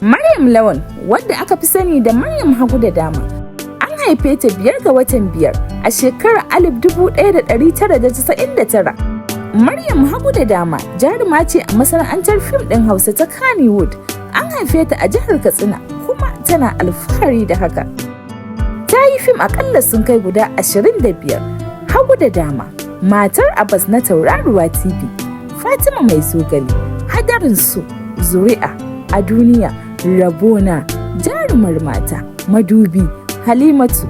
Maryam Lawal, wadda aka fi sani da Maryam hagu da dama, an haife ta 5 ga watan 5 a shekarar 1999. Maryam hagu da dama jaruma ce a masana'antar fim ɗin Hausa ta Kannywood. An haife ta a jihar Katsina kuma tana alfahari da haka. Ta yi fim akalla sun kai guda 25. Hagu da dama, matar Abbas na Tauraruwa TV, Fatima Mai Zogale, Hadarin Su, Zuri'a, A Duniya, Rabona, Jarumar Mata, Madubi, Halimatu.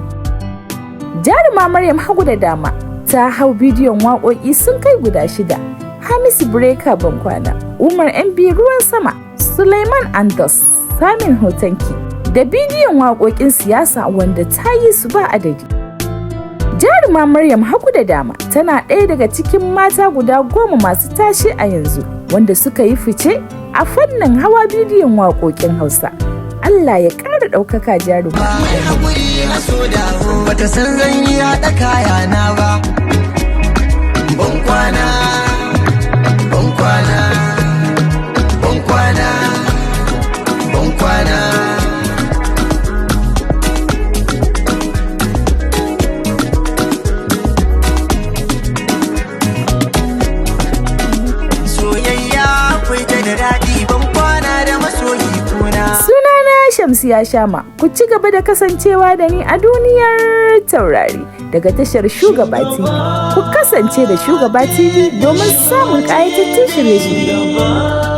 Jaruma Maryam hagu da dama ta hau bidiyon waƙoƙi sun kai guda 6. Hamisu Breka Bankwana, Umar MB Ruwan Sama, Suleiman Andos, Samin Hotonki, da bidiyon waƙoƙin siyasa wanda ta yi su ba adadi. Jaruma Maryam hagu da dama tana ɗaya daga cikin mata guda 10 masu tashi a yanzu wanda suka yi fice a fannin hawa bidiyon waƙoƙin Hausa. Allah ya ƙara ɗaukaka jaruma. Mai haƙuri na so dawo, bata san zan yi haɗa kayana ba. Ban kwana, ban kwana, ban kwana, ban kwana. Soyayya akwai ta da daɗi, ban kwana da masoyi kuna. Shamsiya Shama, ku ci gaba da kasancewa da ni a duniyar taurari daga tashar Shugaba TV. Ku kasance da Shugaba TV domin samun ƙayatattun shirye-shirye.